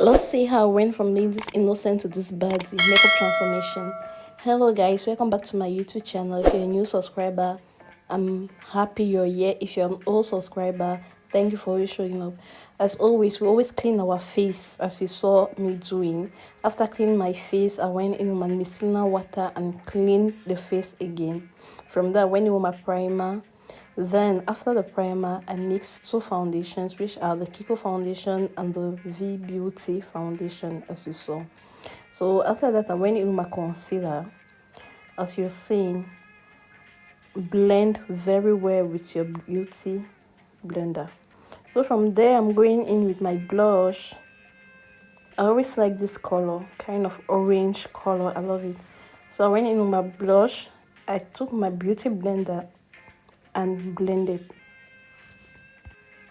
Let's see how I went from this innocent to this Baddie makeup transformation. Hello guys, welcome back to my YouTube channel. If you're a new subscriber, I'm happy you're here. If you're an old subscriber, thank you for always showing up. As always, we always clean our face as you saw me doing. After cleaning my face, I went in with my micellar water and cleaned the face again. From there, I went in with my primer. Then after the primer, I mixed two foundations, which are the Kiko foundation and the Beauty foundation, as you saw. So after that, I went in with my concealer. As you're seeing, blend very well with your beauty blender. So from there, I'm going in with my blush. I always like this color, kind of orange color. I love it. So I went in with my blush. I took my beauty blender and blended.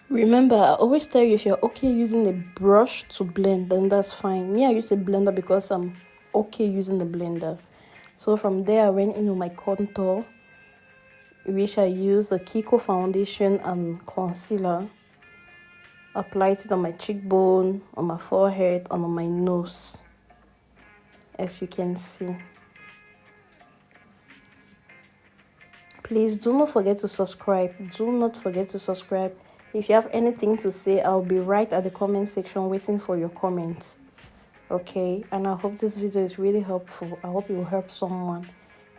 Remember, I always tell you, if you're okay using a brush to blend, then that's fine. Me, I use a blender because I'm okay using the blender. So from there, I went into my contour, which I use the Kiko foundation and concealer. Applied it on my cheekbone, on my forehead, and on my nose, as you can see. Please do not forget to subscribe. Do not forget to subscribe. If you have anything to say, I'll be right at the comment section waiting for your comments. Okay, and I hope this video is really helpful. I hope it will help someone.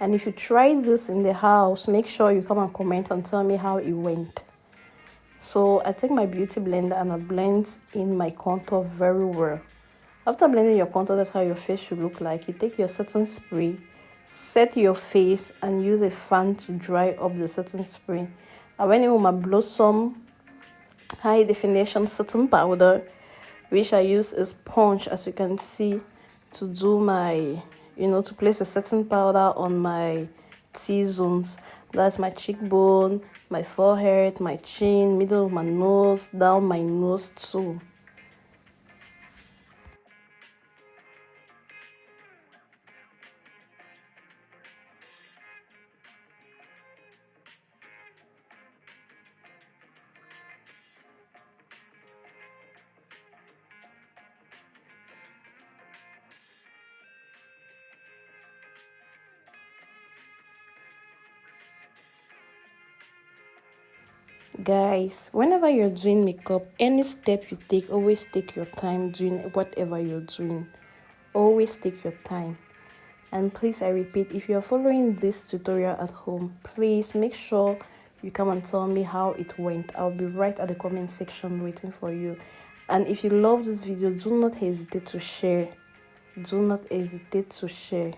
And if you try this in the house, make sure you come and comment and tell me how it went. So I take my beauty blender and I blend in my contour very well. After blending your contour, that's how your face should look like. You take your setting spray, set your face, and use a fan to dry up the setting spray. I went in with my Blossom high definition setting powder, which I use a sponge, as you can see, to do my, to place a setting powder on my T-zones. That's my cheekbone, my forehead, my chin, middle of my nose, down my nose too. Guys, whenever you're doing makeup, any step you take, always take your time doing whatever you're doing. Always take your time. And please, I repeat, if you're following this tutorial at home, please make sure you come and tell me how it went. I'll be right at the comment section waiting for you. And if you love this video, do not hesitate to share. Do not hesitate to share.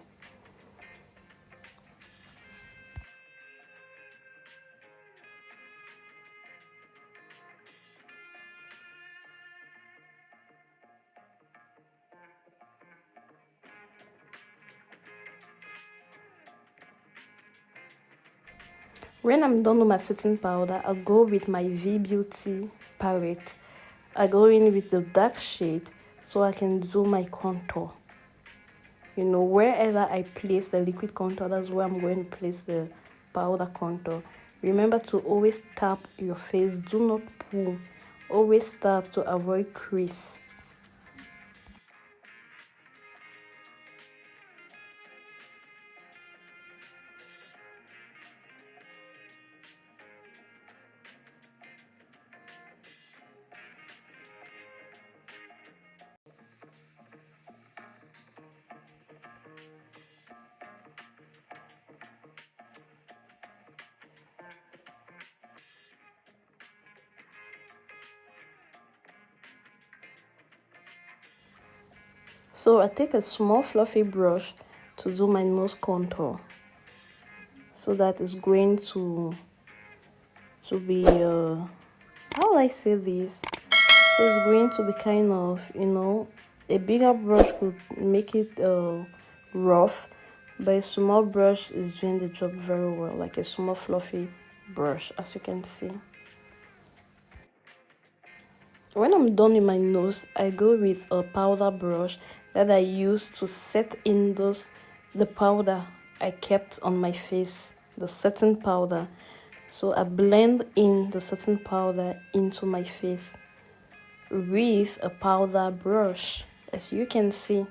When I'm done with my setting powder, I'll go with my Beauty palette. I go in with the dark shade so I can do my contour. Wherever I place the liquid contour, that's where I'm going to place the powder contour. Remember to always tap your face. Do not pull. Always tap to avoid crease. So I take a small fluffy brush to do my nose contour. So that is going to be, how will I say this? So it's going to be kind of, a bigger brush could make it rough, but a small brush is doing the job very well, like a small fluffy brush, as you can see. When I'm done with my nose, I go with a powder brush that I use to set in the powder I kept on my face, the setting powder. So I blend in the setting powder into my face. with a powder brush, as you can see.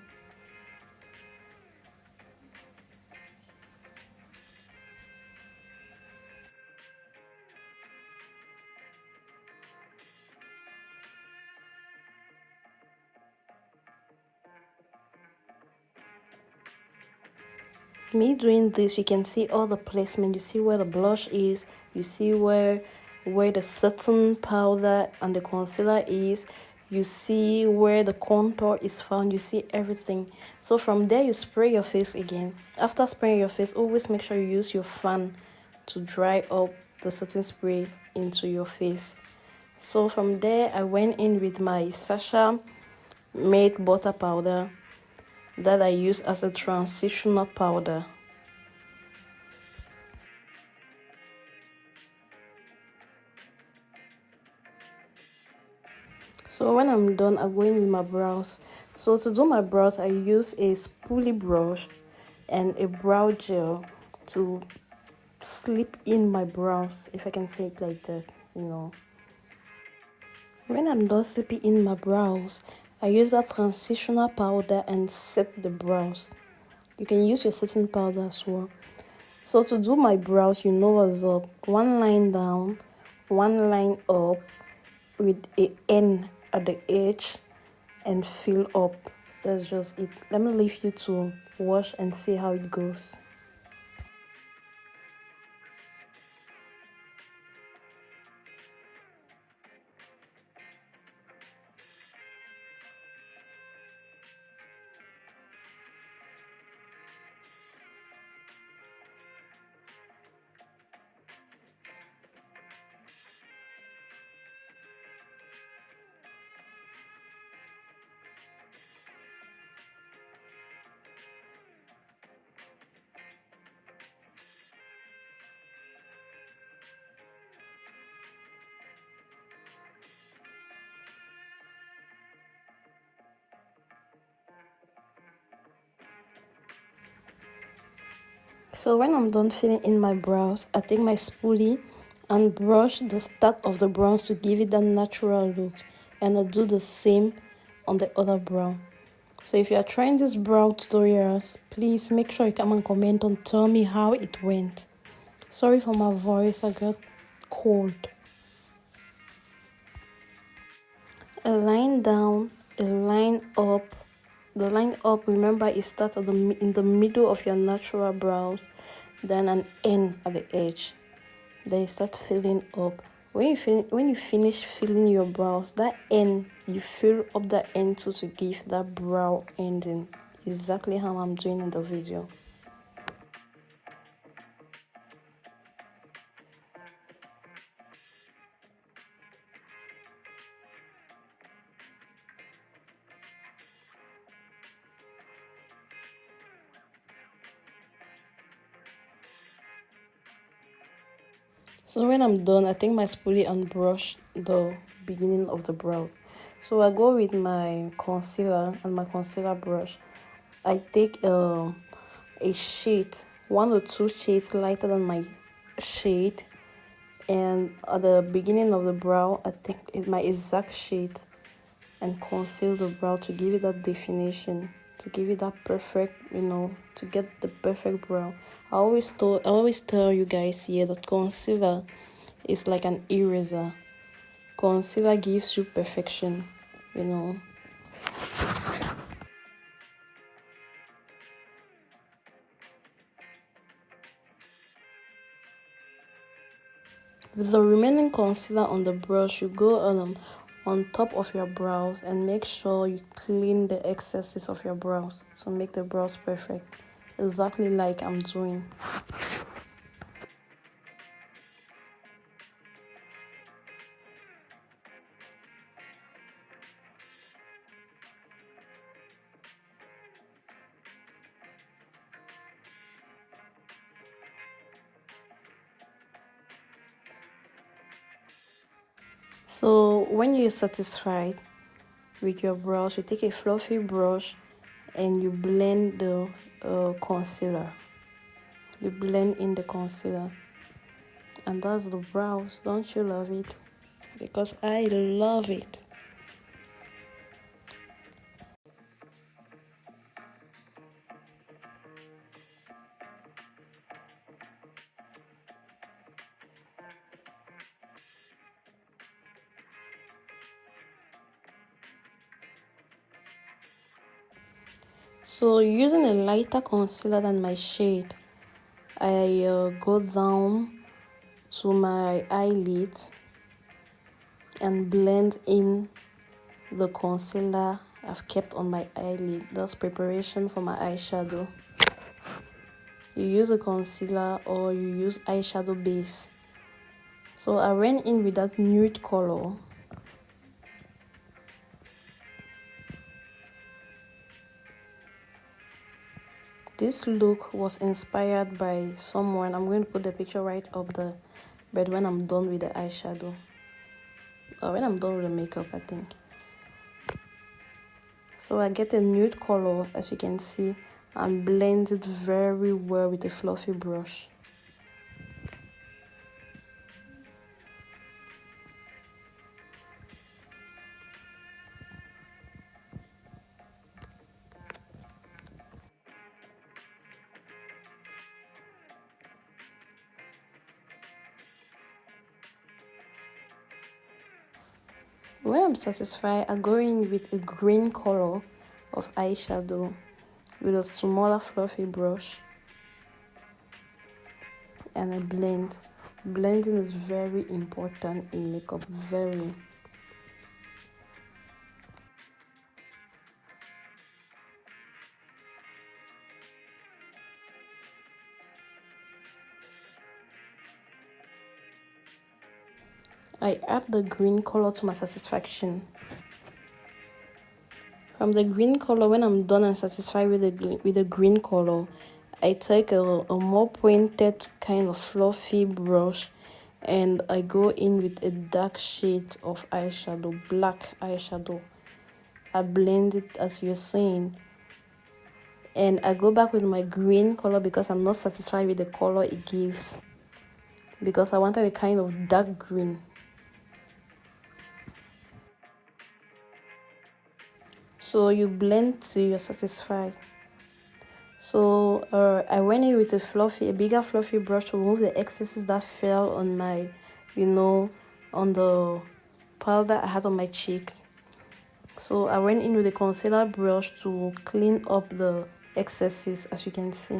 Me doing this, you can see all the placement. You see where the blush is, you see where the setting powder and the concealer is, you see where the contour is found, you see everything. So from there you spray your face again. After spraying your face, always make sure you use your fan to dry up the setting spray into your face. So from there I went in with my Sasha made butter powder that I use as a transitional powder. So when I'm done, I go in with my brows. So to do my brows, I use a spoolie brush and a brow gel to slip in my brows, if I can say it like that, you know. When I'm done slipping in my brows, I use that transitional powder and set the brows. You can use your setting powder as well. So to do my brows, you know what's up. One line down, one line up with a N at the edge and fill up. That's just it. Let me leave you to wash and see how it goes. So when I'm done filling in my brows, I take my spoolie and brush the start of the brows to give it that natural look. And I do the same on the other brow. So if you are trying this brow tutorials, please make sure you come and comment and tell me how it went. Sorry for my voice, I got cold. A line down, a line up. The line up, remember, it starts in the middle of your natural brows, then an N at the edge. Then you start filling up. When you finish filling your brows, that N, you fill up that N too to give that brow ending. Exactly how I'm doing in the video. So when I'm done, I take my spoolie and brush the beginning of the brow. So I go with my concealer and my concealer brush. I take a shade, 1 or 2 shades lighter than my shade, and at the beginning of the brow, I take my exact shade and conceal the brow to give it that definition, to give it that perfect, to get the perfect brow. I always tell you guys here that concealer is like an eraser. Concealer gives you perfection, you know. With the remaining concealer on the brush, you go on top of your brows and make sure you clean the excesses of your brows to make the brows perfect, exactly like I'm doing. So when you're satisfied with your brows, you take a fluffy brush and you blend the concealer. You blend in the concealer, and that's the brows. Don't you love it? Because I love it. So using a lighter concealer than my shade, I go down to my eyelids and blend in the concealer I've kept on my eyelid. That's preparation for my eyeshadow. You use a concealer or you use eyeshadow base. So I went in with that nude color. This look was inspired by someone. I'm going to put the picture right up there. But when I'm done with the eyeshadow, or when I'm done with the makeup, I think. So I get a nude color, as you can see, and blend it very well with a fluffy brush. When I'm satisfied, I go in with a green color of eyeshadow with a smaller fluffy brush and I blend. Blending is very important in makeup, very. I add the green color to my satisfaction. From the green color, when I'm done and satisfied with the green color, I take a more pointed kind of fluffy brush and I go in with a dark shade of eyeshadow, black eyeshadow. I blend it as you're seeing. And I go back with my green color because I'm not satisfied with the color it gives. Because I wanted a kind of dark green. So you blend till you're satisfied. So I went in with a bigger fluffy brush to remove the excesses that fell on my, on the powder I had on my cheeks. So I went in with a concealer brush to clean up the excesses, as you can see.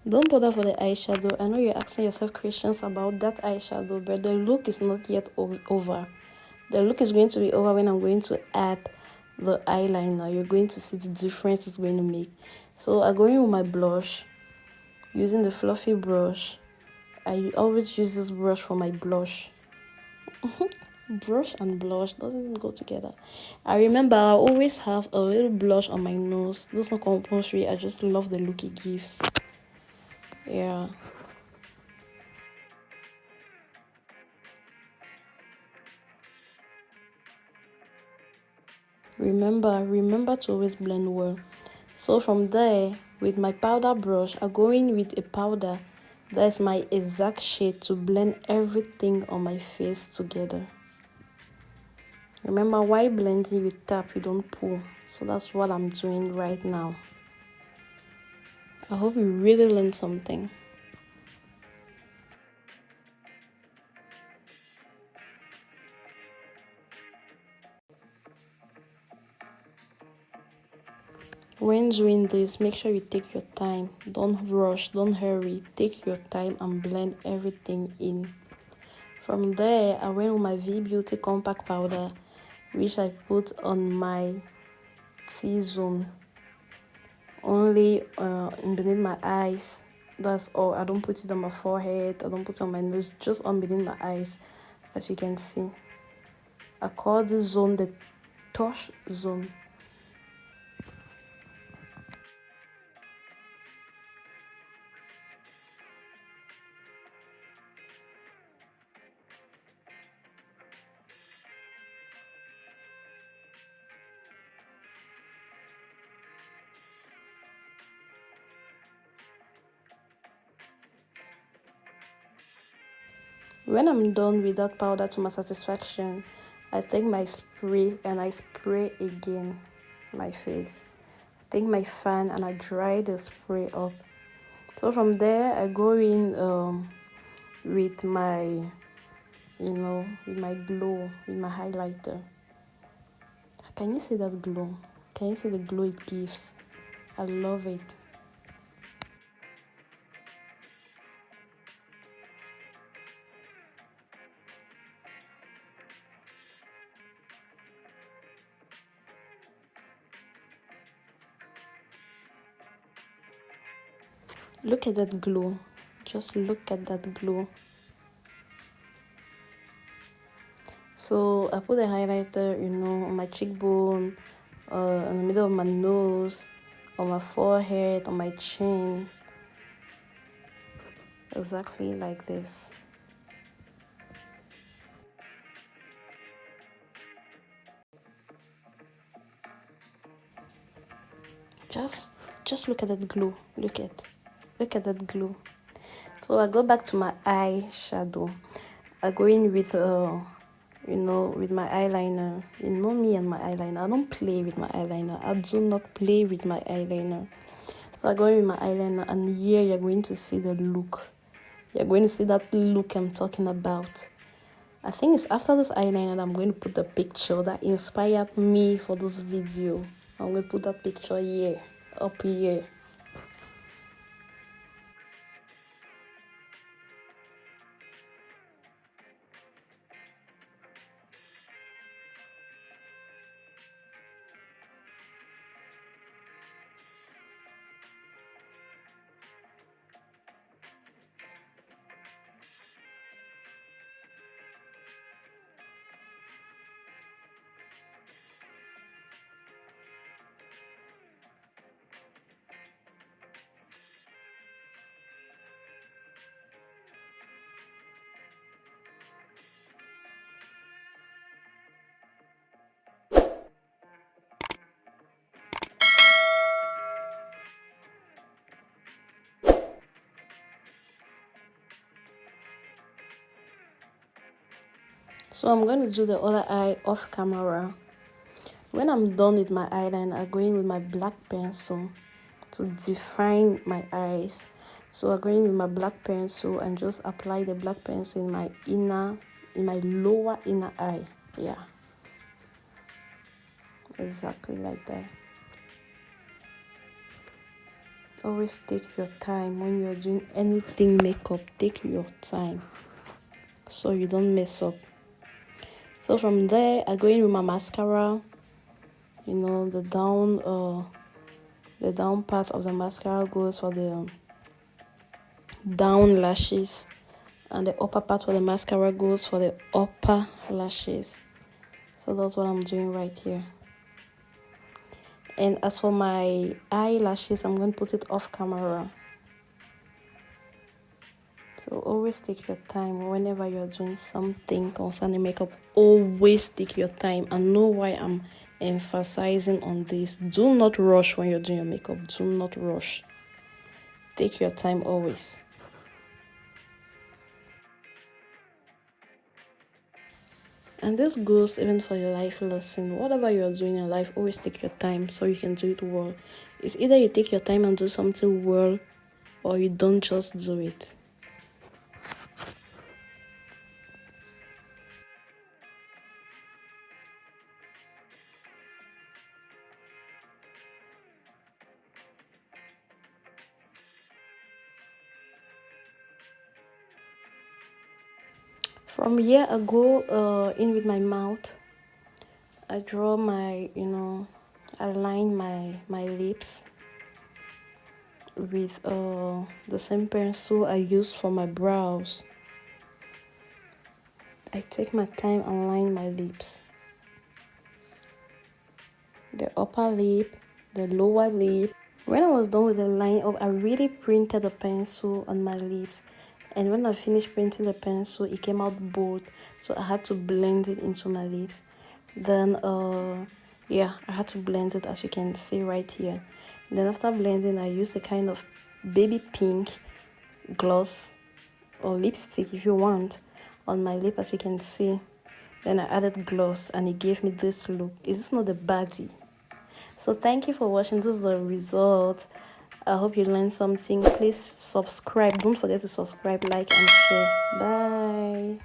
Don't bother for the eyeshadow. I know you're asking yourself questions about that eyeshadow, but the look is not yet over. The look is going to be over when I'm going to add the eyeliner. You're going to see the difference it's going to make. So I go in with my blush, using the fluffy brush. I always use this brush for my blush. Brush and blush doesn't even go together. I remember I always have a little blush on my nose. That's not compulsory. I just love the look it gives. Yeah. Remember to always blend well. So from there, with my powder brush, I go in with a powder that's my exact shade to blend everything on my face together. Remember, while blending, you tap, you don't pull. So that's what I'm doing right now. I hope you really learned something. When doing this, make sure you take your time. Don't rush, don't hurry. Take your time and blend everything in. From there, I went with my Beauty compact powder, which I put on my T-zone, only in beneath my eyes. That's all. I don't put it on my forehead, I don't put it on my nose, just on beneath my eyes, as you can see. I call this zone the touch zone. When I'm done with that powder to my satisfaction, I take my spray and I spray again my face. Take my fan and I dry the spray up. So from there, I go in with my, with my glow, with my highlighter. Can you see that glow? Can you see the glow it gives? I love it. Look at that glow. Just look at that glow. So I put a highlighter, on my cheekbone, in the middle of my nose, on my forehead, on my chin. Exactly like this. Just look at that glow. Look at that glow. So I go back to my eyeshadow. I go in with with my eyeliner. You know me and my eyeliner. I don't play with my eyeliner. I do not play with my eyeliner. So I go in with my eyeliner, and here you're going to see the look. You're going to see that look I'm talking about. I think it's after this eyeliner that I'm going to put the picture that inspired me for this video. I'm going to put that picture here, up here. So I'm going to do the other eye off camera. When I'm done with my eyeliner, I go in with my black pencil to define my eyes. So I go in with my black pencil and just apply the black pencil in my lower inner eye. Yeah, exactly like that. Always take your time when you're doing anything makeup. Take your time so you don't mess up. So from there, I go in with my mascara. The down part of the mascara goes for the down lashes, and the upper part for the mascara goes for the upper lashes. So that's what I'm doing right here. And as for my eyelashes, I'm going to put it off camera. So always take your time whenever you're doing something concerning makeup. Always take your time, and know why I'm emphasizing on this. Do not rush when you're doing your makeup. Do not rush. Take your time always. And this goes even for your life lesson. Whatever you're doing in life, always take your time so you can do it well. It's either you take your time and do something well, or you don't just do it. From here, I go in with my mouth. I draw I line my lips with the same pencil I use for my brows. I take my time and line my lips. The upper lip, the lower lip. When I was done with the line up, I really printed the pencil on my lips. And when I finished printing the pencil, it came out bold. So I had to blend it into my lips. Then, I had to blend it, as you can see right here. Then after blending, I used a kind of baby pink gloss or lipstick, if you want, on my lip, as you can see. Then I added gloss, and it gave me this look. Is this not the Baddie? So thank you for watching. This is the result. I hope you learned something. Please subscribe. Don't forget to subscribe, like, and share. Bye.